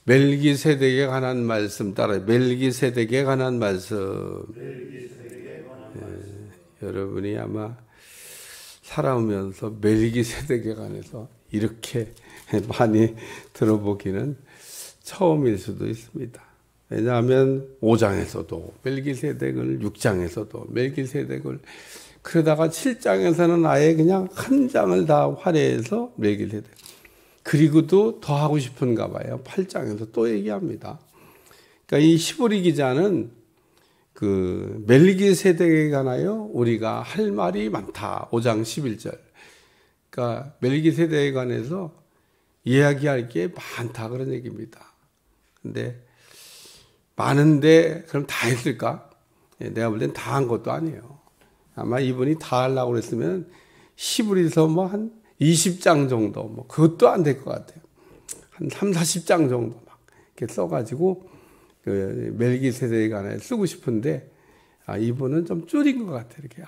멜기세덱에 관한 말씀 따라 멜기세덱에 관한 말씀. 여러분이 아마 살아오면서 멜기세덱에 관해서 이렇게 많이 들어보기는 처음일 수도 있습니다. 왜냐하면 5장에서도 멜기세덱을, 6장에서도 멜기세덱을, 그러다가 7장에서는 아예 그냥 한 장을 다 활용해서 멜기세덱. 그리고도 더 하고 싶은가 봐요. 8장에서 또 얘기합니다. 그러니까 이 히브리 기자는 그 멜기세덱에 관하여 우리가 할 말이 많다. 5장 11절. 그러니까 멜기세덱에 관해서 이야기할 게 많다 그런 얘기입니다. 근데 많은데 그럼 다 했을까? 내가 볼 땐 다 한 것도 아니에요. 아마 이분이 다 하려고 그랬으면 히브리서 뭐 한 20장 정도, 뭐 그것도 안 될 것 같아요. 한 3, 40장 정도 막 이렇게 써가지고 그 멜기세덱에 관해 쓰고 싶은데 이분은 좀 줄인 것 같아요. 이렇게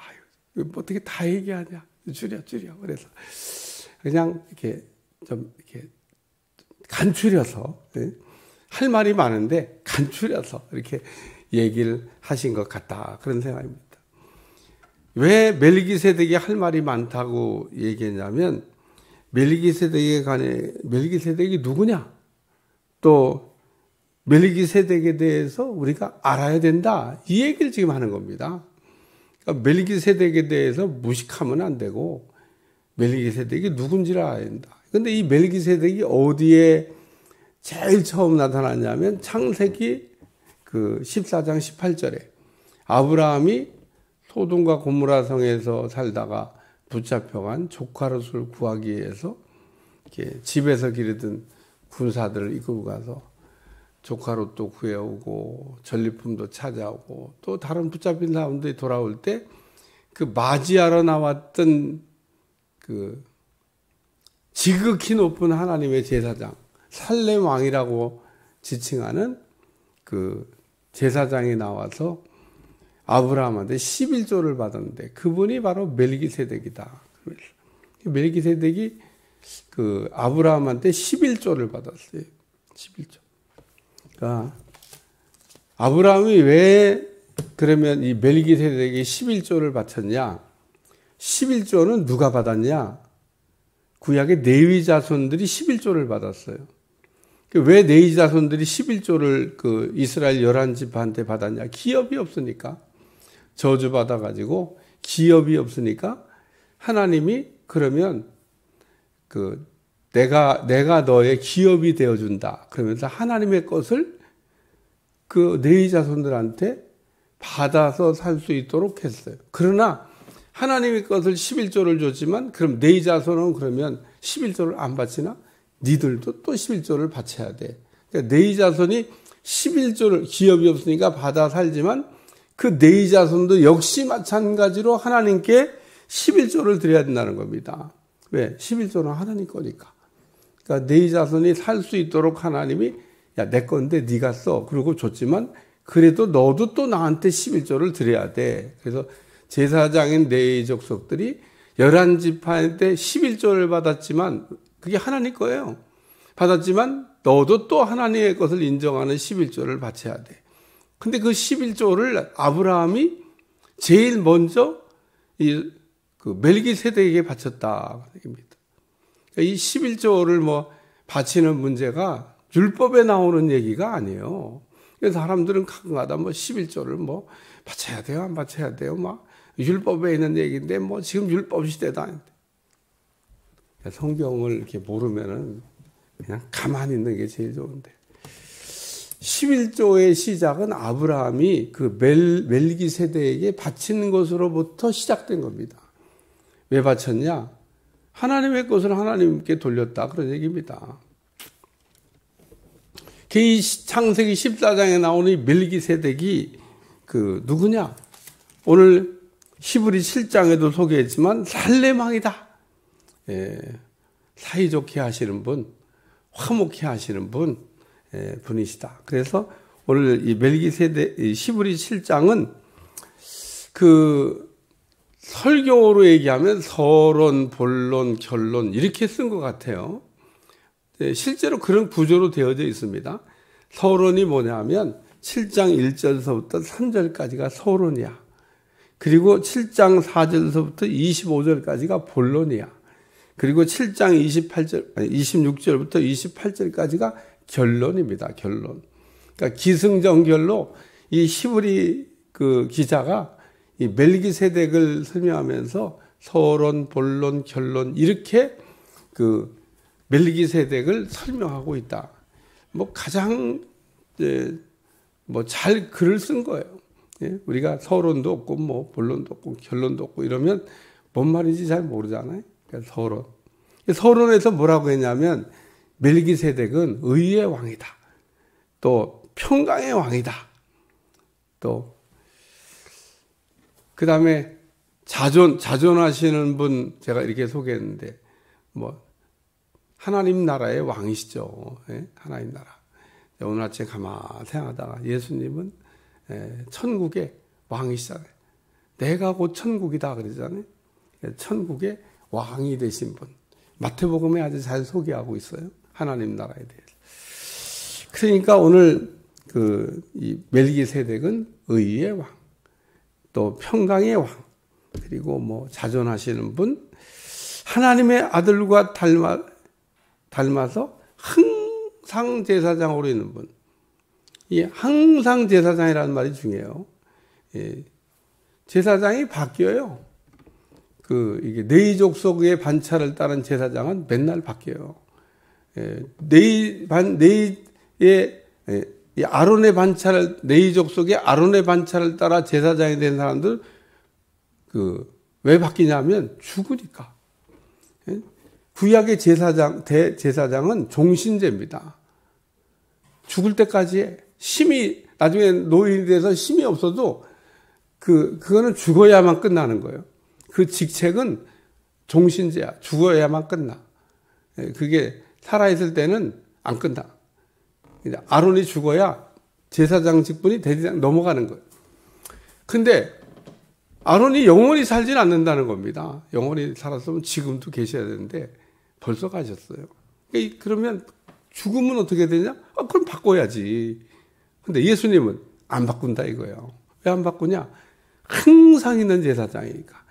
뭐 어떻게 다 얘기하냐? 줄여. 그래서 그냥 이렇게 좀 이렇게 간추려서 할 말이 많은데 간추려서 이렇게 얘기를 하신 것 같다. 그런 생각입니다. 왜 멜기세덱이 할 말이 많다고 얘기했냐면 멜기세덱에 관해 멜기세덱이 누구냐? 또 멜기세덱에 대해서 우리가 알아야 된다. 이 얘기를 지금 하는 겁니다. 그러니까 멜기세덱에 대해서 무식하면 안 되고 멜기세덱이 누군지를 알아야 된다. 그런데 이 멜기세덱이 어디에 제일 처음 나타났냐면 창세기 그 14장 18절에 아브라함이 소돔과 고모라 성에서 살다가 붙잡혀간 조카롯을 구하기 위해서 이렇게 집에서 기르던 군사들을 이끌고 가서 조카롯도 구해오고 전리품도 찾아오고 또 다른 붙잡힌 사람들이 돌아올 때 그 맞이하러 나왔던 그 지극히 높은 하나님의 제사장 살렘 왕이라고 지칭하는 그 제사장이 나와서 아브라함한테 11조를 받았는데 그분이 바로 멜기세덱이다. 멜기세덱이 그 아브라함한테 11조를 받았어요. 11조. 그러니까 아브라함이 왜 그러면 이 멜기세덱이 11조를 바쳤냐? 11조는 누가 받았냐? 구약의 레위 자손들이 11조를 받았어요. 왜 레위 자손들이 11조를 그 이스라엘 11지파한테 받았냐? 기업이 없으니까. 저주받아가지고 기업이 없으니까 하나님이 그러면 그 내가 너의 기업이 되어준다. 그러면서 하나님의 것을 그 레위 자손들한테 받아서 살 수 있도록 했어요. 그러나 하나님의 것을 11조를 줬지만 그럼 레위 자손은 그러면 11조를 안 바치나? 니들도 또 11조를 바쳐야 돼. 그러니까 레위 자손이 11조를 기업이 없으니까 받아 살지만 그 레위 자손도 역시 마찬가지로 하나님께 11조를 드려야 된다는 겁니다. 왜? 11조는 하나님 거니까. 그러니까 레위 자손이 살 수 있도록 하나님이 야, 내 건데 네가 써. 그러고 줬지만 그래도 너도 또 나한테 11조를 드려야 돼. 그래서 제사장인 레위 족속들이 11지파한테 11조를 받았지만 그게 하나님 거예요. 받았지만 너도 또 하나님의 것을 인정하는 11조를 바쳐야 돼. 근데 그 11조를 아브라함이 제일 먼저 그 멜기세덱에게 바쳤다. 이 11조를 뭐 바치는 문제가 율법에 나오는 얘기가 아니에요. 그래서 사람들은 가끔가다 뭐 11조를 뭐 바쳐야 돼요, 안 바쳐야 돼요, 막 율법에 있는 얘기인데 뭐 지금 율법 시대다. 성경을 이렇게 모르면은 그냥 가만히 있는 게 제일 좋은데. 11조의 시작은 아브라함이 그 멜기세덱에게 바치는 것으로부터 시작된 겁니다. 왜 바쳤냐? 하나님의 것을 하나님께 돌렸다. 그런 얘기입니다. 이 창세기 14장에 나오는 이 멜기세덱이 그 누구냐? 오늘 히브리 7장에도 소개했지만 살렘 왕이다. 사이좋게 하시는 분, 화목해 하시는 분이시다. 그래서 오늘 이 멜기세덱 히브리 7장은 그 설교로 얘기하면 서론, 본론, 결론 이렇게 쓴 것 같아요. 실제로 그런 구조로 되어져 있습니다. 서론이 뭐냐면 7장 1절서부터 3절까지가 서론이야. 그리고 7장 4절서부터 25절까지가 본론이야. 그리고 7장 26절부터 28절까지가 결론입니다. 결론. 그러니까 기승전결로 이 히브리 그 기자가 이 멜기세덱을 설명하면서 서론, 본론, 결론 이렇게 그 멜기세덱을 설명하고 있다. 뭐 가장 뭐 잘 글을 쓴 거예요. 예? 우리가 서론도 없고 뭐 본론도 없고 결론도 없고 이러면 뭔 말인지 잘 모르잖아요. 그러니까 서론. 서론에서 뭐라고 했냐면 멜기세덱은 의의 왕이다. 또 평강의 왕이다. 또 그다음에 자존하시는 분 제가 이렇게 소개했는데 뭐 하나님 나라의 왕이시죠. 예? 하나님 나라. 오늘 아침에 가만히 생각하다가 예수님은 천국의 왕이시잖아요. 내가 곧 천국이다 그러잖아요. 천국의 왕이 되신 분. 마태복음에 아주 잘 소개하고 있어요. 하나님 나라에 대해서. 그러니까 오늘 이 멜기세덱은 의의 왕, 또 평강의 왕, 그리고 뭐 자존하시는 분, 하나님의 아들과 닮아서 항상 제사장으로 있는 분. 이 항상 제사장이라는 말이 중요해요. 예. 제사장이 바뀌어요. 이게 네이 족속의 반차를 따른 제사장은 맨날 바뀌어요. 예. 이 아론의 반차를, 네이 족속의 아론의 반차를 따라 제사장이 된 사람들, 왜 바뀌냐면 죽으니까. 예. 구약의 대제사장은 종신제입니다. 죽을 때까지 나중에 노인이 돼서 힘이 없어도 그거는 죽어야만 끝나는 거예요. 그 직책은 종신제야. 죽어야만 끝나. 그게 살아있을 때는 안 끝나. 아론이 죽어야 제사장 직분이 대제사장 넘어가는 거예요. 근데 아론이 영원히 살지는 않는다는 겁니다. 영원히 살았으면 지금도 계셔야 되는데 벌써 가셨어요. 그러면 죽으면 어떻게 되냐? 그럼 바꿔야지. 근데 예수님은 안 바꾼다 이거예요. 왜 안 바꾸냐? 항상 있는 제사장이니까.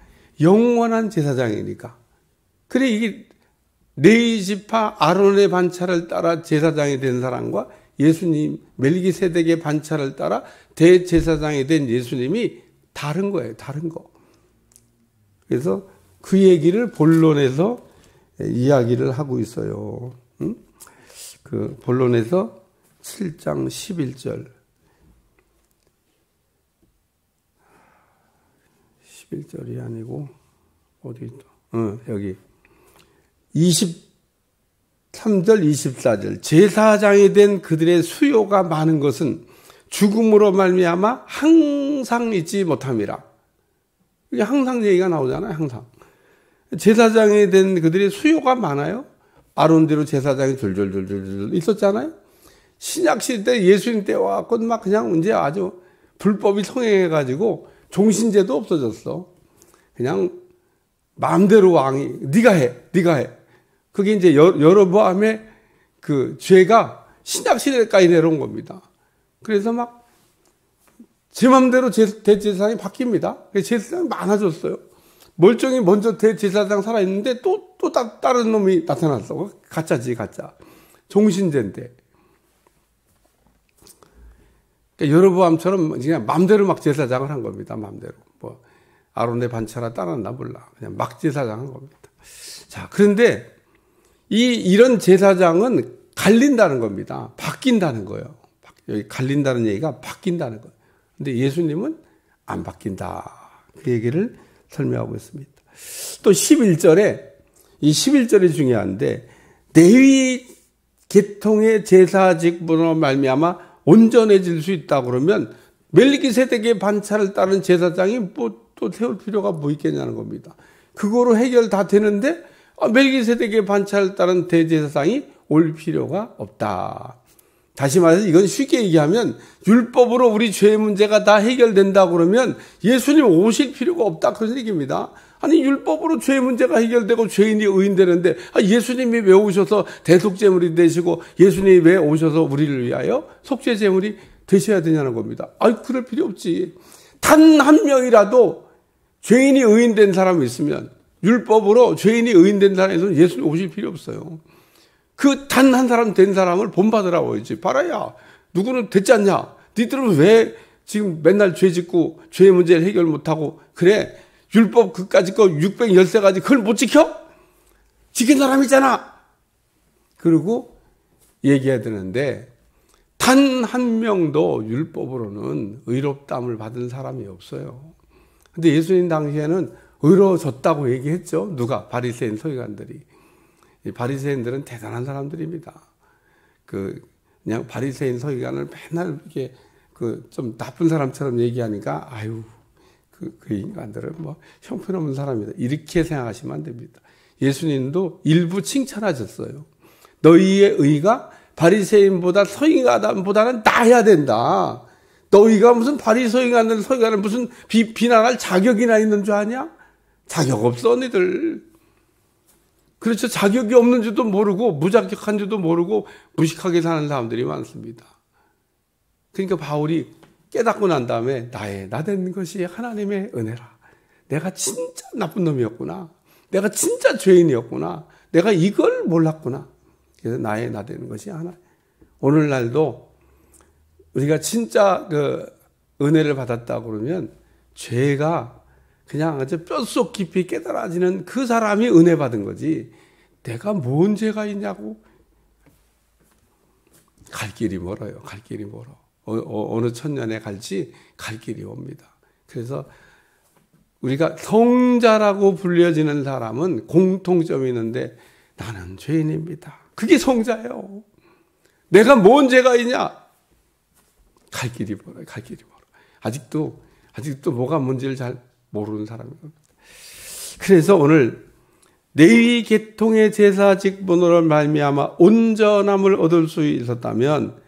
영원한 제사장이니까. 그래 이게 네이 지파 아론의 반차를 따라 제사장이 된 사람과 예수님 멜기세덱의 반차를 따라 대제사장이 된 예수님이 다른 거예요. 다른 거. 그래서 그 얘기를 본론에서 이야기를 하고 있어요. 그 본론에서 7장 11절 11절이 아니고 어디 여기 23절 24절 제사장이 된 그들의 수요가 많은 것은 죽음으로 말미암아 항상 잊지 못함이라. 이게 항상 얘기가 나오잖아요. 항상 제사장이 된 그들의 수요가 많아요. 아론대로 제사장이 줄줄줄줄 있었잖아요. 신약시대 때 예수님 때 와갖고 막 그냥 이제 아주 불법이 성행해가지고 종신제도 없어졌어. 그냥 마음대로 왕이 네가 해. 그게 이제 여로보암의 그 죄가 신약시대까지 내려온 겁니다. 그래서 막 제 마음대로 대제사장이 바뀝니다. 제사장이 많아졌어요. 멀쩡히 먼저 대제사장 살아있는데 또 다른 놈이 나타났어. 가짜지, 가짜. 종신제인데. 그러니까 여로보암처럼 그냥 맘대로 막 제사장을 한 겁니다. 맘대로. 뭐 아론의 반차라 따랐나 몰라. 그냥 막 제사장한 겁니다. 자, 그런데 이런 제사장은 갈린다는 겁니다. 바뀐다는 거예요. 여기 갈린다는 얘기가 바뀐다는 거예요. 근데 예수님은 안 바뀐다. 그 얘기를 설명하고 있습니다. 또 11절에 이 11절이 중요한데 레위 계통의 제사 직분으로 말미암아 온전해질 수 있다 그러면 멜기세덱의 반차를 따른 제사장이 또 세울 필요가 뭐 있겠냐는 겁니다. 그거로 해결 다 되는데 멜기세덱의 반차를 따른 대제사장이 올 필요가 없다. 다시 말해서 이건 쉽게 얘기하면 율법으로 우리 죄의 문제가 다 해결된다 그러면 예수님 오실 필요가 없다 그런 얘기입니다. 아니 율법으로 죄 문제가 해결되고 죄인이 의인되는데 예수님이 왜 오셔서 대속제물이 되시고 예수님이 왜 오셔서 우리를 위하여 속죄제물이 되셔야 되냐는 겁니다. 그럴 필요 없지. 단 한 명이라도 죄인이 의인된 사람이 있으면, 율법으로 죄인이 의인된 사람이 있으면 예수님 오실 필요 없어요. 그 단 한 사람 된 사람을 본받으라고 했지. 봐라야, 누구는 됐지 않냐? 니들은 왜 지금 맨날 죄 짓고 죄 문제를 해결 못하고 그래? 율법 그까짓 거 613가지 그걸 못 지켜? 지킨 사람 있잖아. 그리고 얘기해야 되는데 단 한 명도 율법으로는 의롭다함을 받은 사람이 없어요. 근데 예수님 당시에는 의로워졌다고 얘기했죠. 누가? 바리새인 서기관들이. 이 바리새인들은 대단한 사람들입니다. 그냥 바리새인 서기관을 맨날 이렇게 좀 나쁜 사람처럼 얘기하니까 그 인간들은 뭐 형편없는 사람이다. 이렇게 생각하시면 안 됩니다. 예수님도 일부 칭찬하셨어요. 너희의 의가 바리새인보다 서기관보다는 나아야 된다. 너희가 무슨 서기관을 무슨 비난할 자격이나 있는 줄 아냐? 자격 없어, 너희들. 그렇죠. 자격이 없는 줄도 모르고 무자격한 줄도 모르고 무식하게 사는 사람들이 많습니다. 그러니까 바울이 깨닫고 난 다음에 나 된 것이 하나님의 은혜라. 내가 진짜 나쁜 놈이었구나. 내가 진짜 죄인이었구나. 내가 이걸 몰랐구나. 그래서 나 되는 것이 하나. 오늘날도 우리가 진짜 은혜를 받았다 그러면 죄가 그냥 아주 뼛속 깊이 깨달아지는 그 사람이 은혜 받은 거지. 내가 뭔 죄가 있냐고. 갈 길이 멀어요. 갈 길이 멀어. 어느 천년에 갈지 갈 길이 옵니다. 그래서 우리가 성자라고 불려지는 사람은 공통점이 있는데 나는 죄인입니다. 그게 성자예요. 내가 뭔 죄가 있냐? 갈 길이 멀어요. 갈 길이 멀어. 아직도 뭐가 뭔지를 잘 모르는 사람입니다. 그래서 오늘 레위 계통의 제사 직분으로 말미암아 온전함을 얻을 수 있었다면,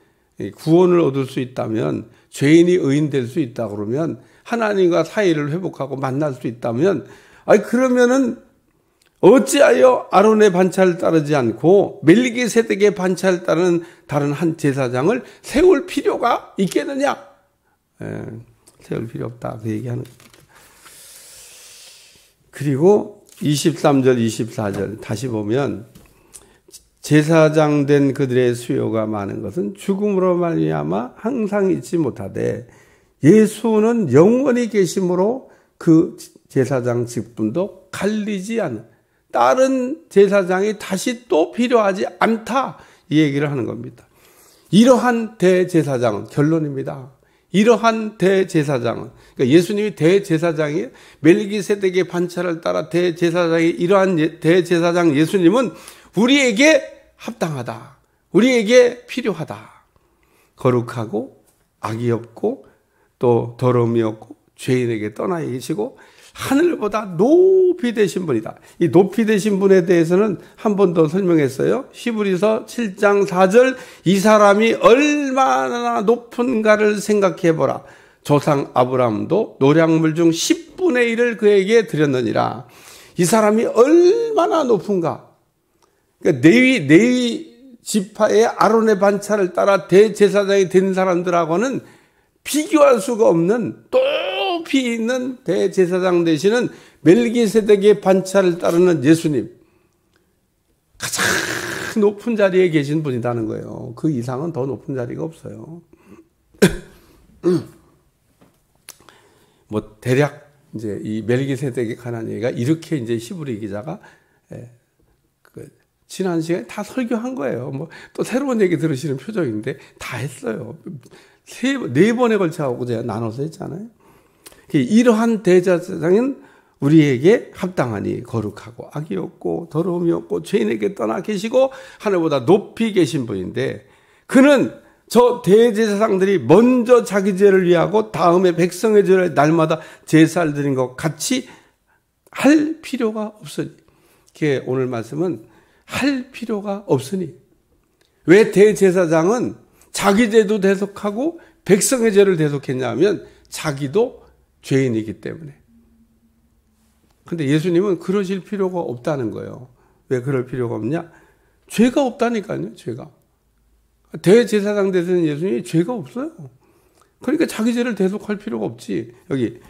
구원을 얻을 수 있다면, 죄인이 의인될 수 있다 그러면, 하나님과 사이를 회복하고 만날 수 있다면, 그러면은 어찌하여 아론의 반차를 따르지 않고 멜기세덱의 반차를 따르는 다른 한 제사장을 세울 필요가 있겠느냐? 세울 필요 없다. 그 얘기하는 겁니다. 그리고 23절, 24절 다시 보면 제사장 된 그들의 수요가 많은 것은 죽음으로 말미암아 항상 잊지 못하되 예수는 영원히 계심으로 그 제사장 직분도 갈리지 않는 다른 제사장이 다시 또 필요하지 않다 이 얘기를 하는 겁니다. 이러한 대제사장은 결론입니다. 이러한 대제사장은 그러니까 예수님이 대제사장이 멜기세덱의 반차를 따라 대제사장이 이러한 대제사장 예수님은 우리에게 합당하다. 우리에게 필요하다. 거룩하고 악이 없고 또 더러움이 없고 죄인에게 떠나 계시고 하늘보다 높이 되신 분이다. 이 높이 되신 분에 대해서는 한 번 더 설명했어요. 히브리서 7장 4절 이 사람이 얼마나 높은가를 생각해보라. 조상 아브라함도 노량물 중 10분의 1을 그에게 드렸느니라. 이 사람이 얼마나 높은가. 그러니까 레위 지파의 아론의 반차를 따라 대제사장이 된 사람들하고는 비교할 수가 없는 높이 있는 대제사장 되시는 멜기세덱의 반차를 따르는 예수님. 가장 높은 자리에 계신 분이라는 거예요. 그 이상은 더 높은 자리가 없어요. 뭐 대략 이제 이 멜기세덱에 관한 얘기가 이렇게 이제 히브리 기자가 지난 시간에 다 설교한 거예요. 뭐 또 새로운 얘기 들으시는 표정인데 다 했어요. 네 번에 걸쳐서 제가 나눠서 했잖아요. 이러한 대제사장은 우리에게 합당하니 거룩하고 악이 없고 더러움이 없고 죄인에게 떠나 계시고 하늘보다 높이 계신 분인데 그는 저 대제사장들이 먼저 자기 죄를 위하고 다음에 백성의 죄를 날마다 제사를 드린 것 같이 할 필요가 없으니 오늘 말씀은 할 필요가 없으니 왜 대제사장은 자기 죄도 대속하고 백성의 죄를 대속했냐 하면 자기도 죄인이기 때문에 근데 예수님은 그러실 필요가 없다는 거예요. 왜 그럴 필요가 없냐? 죄가 없다니까요, 죄가. 대제사장 되시는 예수님이 죄가 없어요. 그러니까 자기 죄를 대속할 필요가 없지. 여기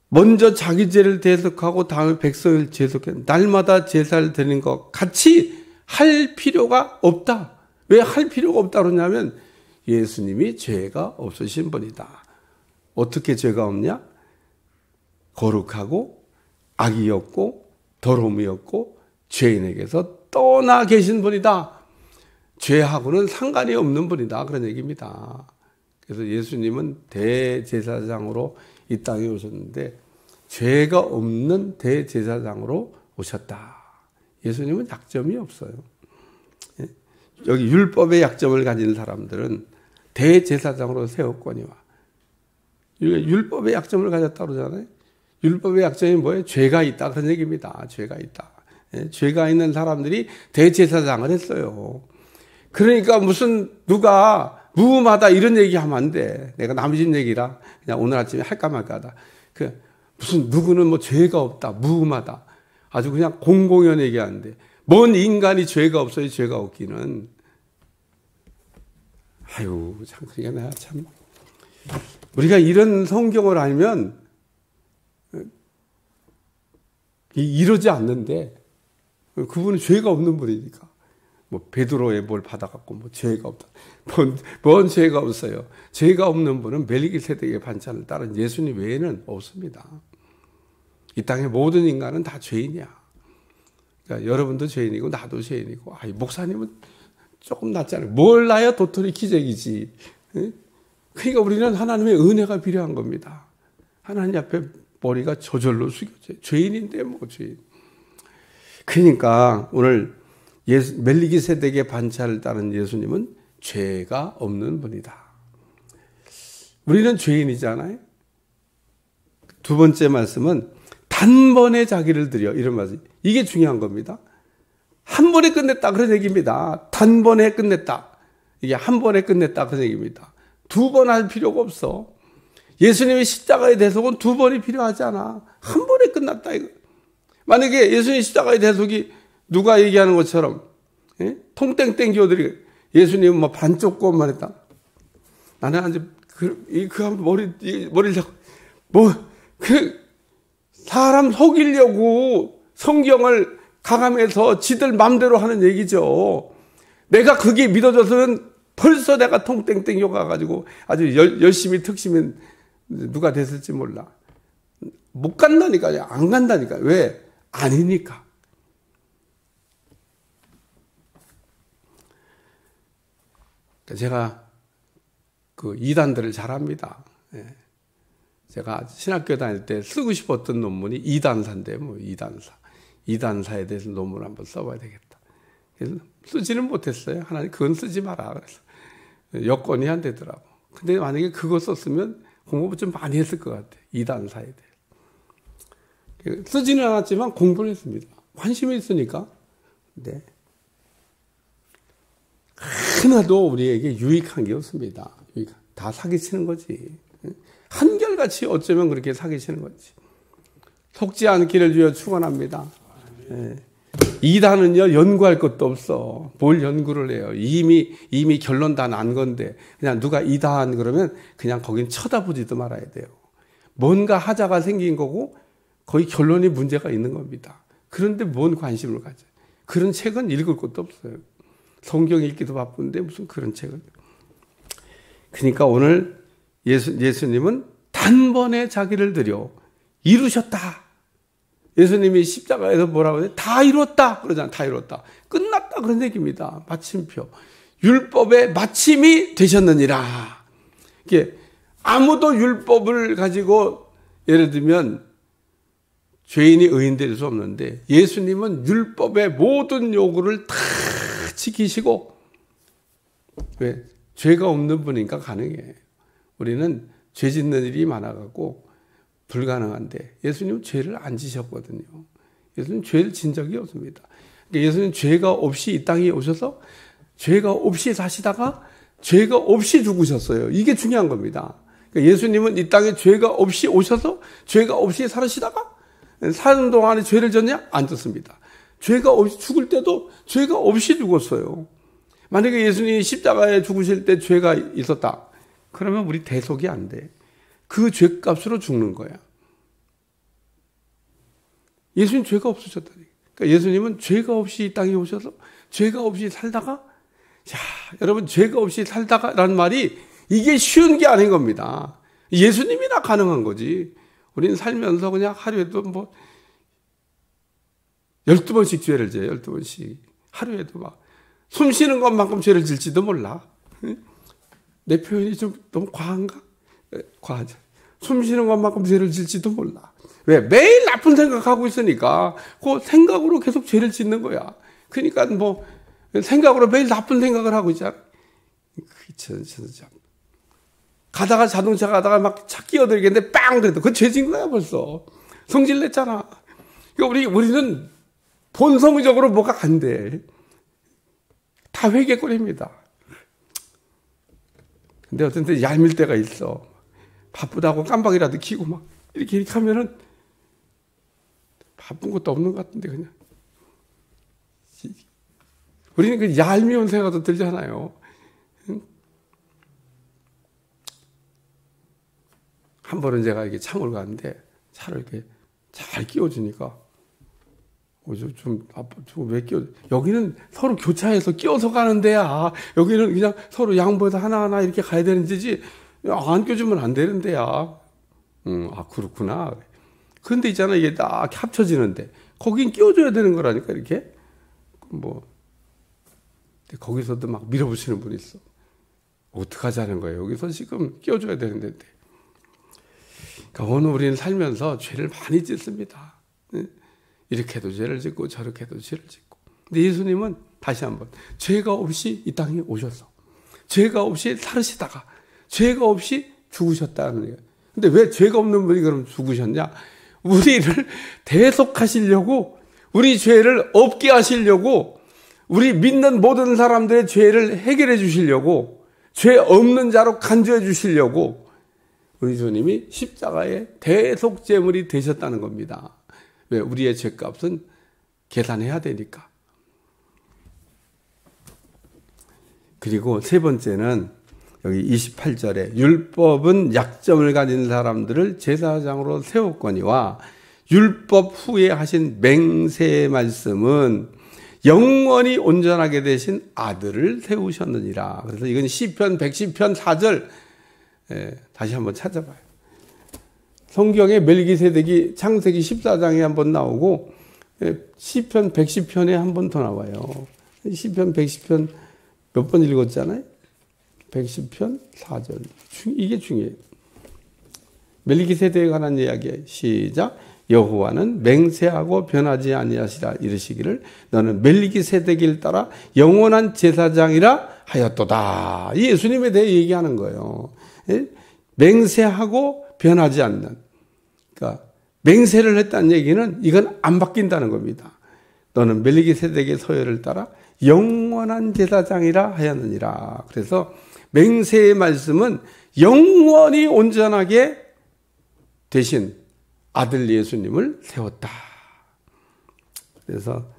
먼저 자기 죄를 대속하고 다음에 백성을 대속해 날마다 제사를 드리는 것 같이 할 필요가 없다. 왜 할 필요가 없다 그러냐면 예수님이 죄가 없으신 분이다. 어떻게 죄가 없냐? 거룩하고 악이 없고 더러움이 없고 죄인에게서 떠나 계신 분이다. 죄하고는 상관이 없는 분이다. 그런 얘기입니다. 그래서 예수님은 대제사장으로 이 땅에 오셨는데 죄가 없는 대제사장으로 오셨다. 예수님은 약점이 없어요. 여기 율법의 약점을 가진 사람들은 대제사장으로 세웠거니와 율법의 약점을 가졌다고 그러잖아요. 율법의 약점이 뭐예요? 죄가 있다. 그런 얘기입니다. 죄가 있다. 죄가 있는 사람들이 대제사장을 했어요. 그러니까 무슨 누가 무음하다 이런 얘기하면 안 돼. 내가 남의 집 얘기라 그냥 오늘 아침에 할까 말까 하다. 무슨 누구는 뭐 죄가 없다, 무음하다. 아주 그냥 공공연 얘기하는데 뭔 인간이 죄가 없어요, 죄가 없기는. 아유, 참 그러니까 내가 참 우리가 이런 성경을 알면 이러지 않는데 그분은 죄가 없는 분이니까. 뭐 베드로의 뭘 받아갖고 뭐 죄가 없다. 뭔 죄가 없어요. 죄가 없는 분은 멜기세덱의 반찬을 따른 예수님 외에는 없습니다. 이 땅의 모든 인간은 다 죄인이야. 그러니까 여러분도 죄인이고 나도 죄인이고 목사님은 조금 낫잖아요. 뭘 나야 도토리 기적이지. 그러니까 우리는 하나님의 은혜가 필요한 겁니다. 하나님 앞에 머리가 저절로 숙여져요. 죄인인데 뭐 죄인. 그러니까 오늘 멜기세덱의 반차를 따른 예수님은 죄가 없는 분이다. 우리는 죄인이잖아요. 두 번째 말씀은 단번에 자기를 드려 이런 말씀. 이게 중요한 겁니다. 한 번에 끝냈다 그런 얘기입니다. 단번에 끝냈다. 이게 한 번에 끝냈다 그런 얘기입니다. 두 번 할 필요가 없어. 예수님의 십자가의 대속은 두 번이 필요하지 않아. 한 번에 끝났다 이거. 만약에 예수님 십자가의 대속이 누가 얘기하는 것처럼 통땡땡 교들이 예수님은 뭐 반쪽 것만 했다. 나는 아주 머리를 잡고 사람 속이려고 성경을 가감해서 지들 맘대로 하는 얘기죠. 내가 그게 믿어져서는 벌써 내가 통땡땡 교가 가지고 아주 열심히 특심히 누가 됐을지 몰라. 못 간다니까요. 안 간다니까. 왜? 아니니까. 제가 그 이단들을 잘 합니다. 제가 신학교 다닐 때 쓰고 싶었던 논문이 이단사인데, 뭐 이단사. 이단사에 대해서 논문을 한번 써봐야 되겠다. 그래서 쓰지는 못했어요. 하나님 그건 쓰지 마라. 그래서 여건이 안 되더라고. 근데 만약에 그거 썼으면 공부 좀 많이 했을 것 같아요. 이단사에 대해. 쓰지는 않았지만 공부를 했습니다. 관심이 있으니까. 네. 하나도 우리에게 유익한 게 없습니다. 다 사기치는 거지. 한결같이 어쩌면 그렇게 사기치는 거지. 속지 않기를 위해 축원합니다. 네. 이단은요 연구할 것도 없어. 뭘 연구를 해요. 이미 결론 다 난 건데 그냥 누가 이단 그러면 그냥 거긴 쳐다보지도 말아야 돼요. 뭔가 하자가 생긴 거고 거의 결론이 문제가 있는 겁니다. 그런데 뭔 관심을 가져요. 그런 책은 읽을 것도 없어요. 성경 읽기도 바쁜데 무슨 그런 책을. 그러니까 오늘 예수님은 단번에 자기를 드려 이루셨다. 예수님이 십자가에서 뭐라고 해요? 다 이뤘다 그러잖아요. 다 이뤘다. 끝났다 그런 얘기입니다. 마침표. 율법의 마침이 되셨느니라. 이게 아무도 율법을 가지고 예를 들면 죄인이 의인 될 수 없는데 예수님은 율법의 모든 요구를 다 지키시고 왜? 죄가 없는 분이니까 가능해요. 우리는 죄 짓는 일이 많아갖고 불가능한데 예수님은 죄를 안 지셨거든요. 예수님은 죄를 진 적이 없습니다. 그러니까 예수님은 죄가 없이 이 땅에 오셔서 죄가 없이 사시다가 죄가 없이 죽으셨어요. 이게 중요한 겁니다. 그러니까 예수님은 이 땅에 죄가 없이 오셔서 죄가 없이 살으시다가 사는 동안에 죄를 졌냐? 안 졌습니다. 죄가 없이 죽을 때도 죄가 없이 죽었어요. 만약에 예수님이 십자가에 죽으실 때 죄가 있었다. 그러면 우리 대속이 안 돼. 그 죄값으로 죽는 거야. 예수님 죄가 없으셨다니. 그러니까 예수님은 죄가 없이 이 땅에 오셔서 죄가 없이 살다가, 자, 여러분, 죄가 없이 살다가라는 말이 이게 쉬운 게 아닌 겁니다. 예수님이나 가능한 거지. 우리는 살면서 그냥 하루에도 12번씩 죄를 져요, 12번씩. 하루에도 숨 쉬는 것만큼 죄를 질지도 몰라. 내 표현이 좀 너무 과한가? 과하죠. 숨 쉬는 것만큼 죄를 질지도 몰라. 왜? 매일 나쁜 생각하고 있으니까 그 생각으로 계속 죄를 짓는 거야. 그러니까 생각으로 매일 나쁜 생각을 하고 있잖아. 참. 가다가 자동차 가다가 막 차 끼어들겠는데 빵! 그래도 그건 죄진 거야 벌써. 성질 냈잖아. 그러니까 우리는 본성적으로 뭐가 안 돼. 다 회개거리입니다. 근데 어떤 때 얄밀 때가 있어. 바쁘다고 깜빡이라도 켜고 이렇게 하면은 바쁜 것도 없는 것 같은데 그냥. 우리는 그 얄미운 생각도 들잖아요. 한 번은 제가 이렇게 차물 가는데 차를 이렇게 잘 끼워주니까 좀 왜 끼워? 여기는 서로 교차해서 끼워서 가는 데야. 여기는 그냥 서로 양보해서 하나하나 이렇게 가야 되는 데지. 안 껴주면 안 되는 데야. 그렇구나. 근데 있잖아, 이게 딱 합쳐지는데 거긴 끼워줘야 되는 거라니까 이렇게. 거기서도 막 밀어붙이는 분이 있어. 어떡하자는 거예요? 여기서 지금 끼워줘야 되는데. 그러니까 오늘 우리는 살면서 죄를 많이 짓습니다. 이렇게도 죄를 짓고 저렇게도 죄를 짓고. 근데 예수님은 다시 한번 죄가 없이 이 땅에 오셔서 죄가 없이 살으시다가 죄가 없이 죽으셨다는 거예요. 근데 왜 죄가 없는 분이 그럼 죽으셨냐? 우리를 대속하시려고, 우리 죄를 없게 하시려고, 우리 믿는 모든 사람들의 죄를 해결해 주시려고, 죄 없는 자로 간주해 주시려고 우리 주님이 십자가의 대속제물이 되셨다는 겁니다. 왜? 우리의 죄값은 계산해야 되니까. 그리고 세 번째는 여기 28절에 율법은 약점을 가진 사람들을 제사장으로 세웠거니와 율법 후에 하신 맹세의 말씀은 영원히 온전하게 되신 아들을 세우셨느니라. 그래서 이건 시편 110편 4절 다시 한번 찾아봐요. 성경에 멜기세덱이 창세기 14장에 한번 나오고 시편 110편에 한 번 더 나와요. 시편 110편 몇 번 읽었잖아요. 110편 4절. 이게 중요해요. 멜기세덱에 관한 이야기. 시작. 여호와는 맹세하고 변하지 아니하시라 이르시기를 너는 멜기세덱을 따라 영원한 제사장이라 하였도다. 이 예수님에 대해 얘기하는 거예요. 맹세하고 변하지 않는. 그러니까 맹세를 했다는 얘기는 이건 안 바뀐다는 겁니다. 너는 멜기세덱의 서열을 따라 영원한 제사장이라 하였느니라. 그래서 맹세의 말씀은 영원히 온전하게 되신 아들 예수님을 세웠다. 그래서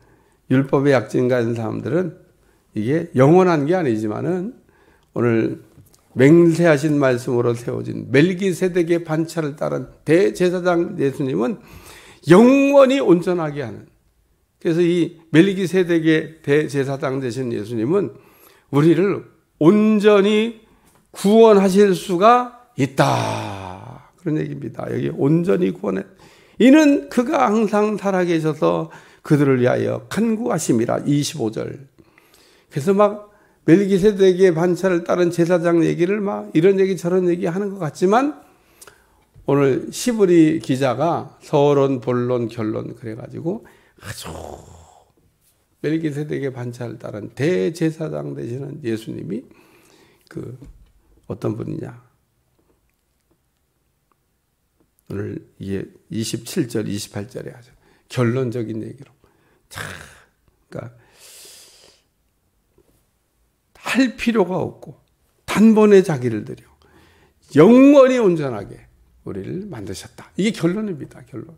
율법의 약점 가진 사람들은 이게 영원한 게 아니지만은 오늘 맹세하신 말씀으로 세워진 멜기세덱의 반차를 따른 대제사장 예수님은 영원히 온전하게 하는. 그래서 이 멜기세덱의 대제사장 되신 예수님은 우리를 온전히 구원하실 수가 있다. 그런 얘기입니다. 여기 온전히 구원해. 이는 그가 항상 살아계셔서 그들을 위하여 간구하심이라. 25절. 그래서 막 멜기세덱의 반차를 따른 제사장 얘기를 막 이런 얘기 저런 얘기 하는 것 같지만 오늘 시브리 기자가 서론, 본론, 결론 그래가지고 아주 멜기세덱의 반차를 따른 대제사장 되시는 예수님이 어떤 분이냐. 오늘 이게 27절, 28절에 하죠. 결론적인 얘기로. 그러니까 할 필요가 없고 단번에 자기를 들여 영원히 온전하게 우리를 만드셨다. 이게 결론입니다. 결론.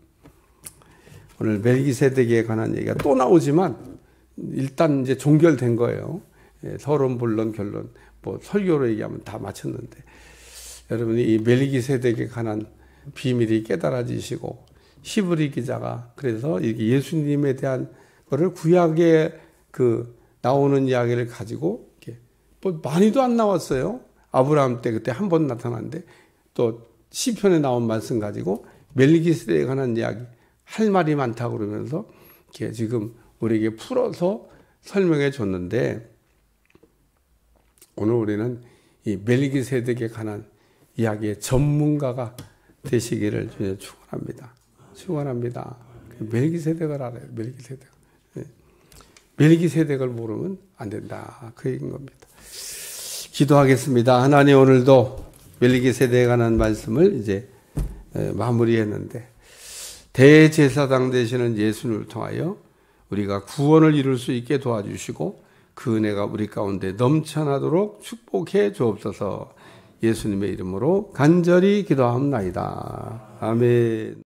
오늘 멜기세덱에 관한 얘기가 또 나오지만 일단 이제 종결된 거예요. 서론, 본론, 결론, 뭐 설교로 얘기하면 다 마쳤는데 여러분이 이 멜기세덱에 관한 비밀이 깨달아지시고 히브리 기자가 그래서 예수님에 대한 거를 구약에 나오는 이야기를 가지고 뭐 많이도 안 나왔어요. 아브라함 때 그때 한 번 나타났는데 또 시편에 나온 말씀 가지고 멜기세덱에 관한 이야기 할 말이 많다 그러면서 지금 우리에게 풀어서 설명해 줬는데 오늘 우리는 이 멜기세덱에 관한 이야기의 전문가가 되시기를 주님 축원합니다. 축원합니다. 멜기세덱을 알아요. 멜기세덱. 멜기세덱을 모르면 안 된다. 그 얘기인 겁니다. 기도하겠습니다. 하나님 오늘도 멜기세덱에 관한 말씀을 이제 마무리했는데 대제사장 되시는 예수님을 통하여 우리가 구원을 이룰 수 있게 도와주시고 그 은혜가 우리 가운데 넘쳐나도록 축복해 주옵소서. 예수님의 이름으로 간절히 기도하옵나이다. 아멘.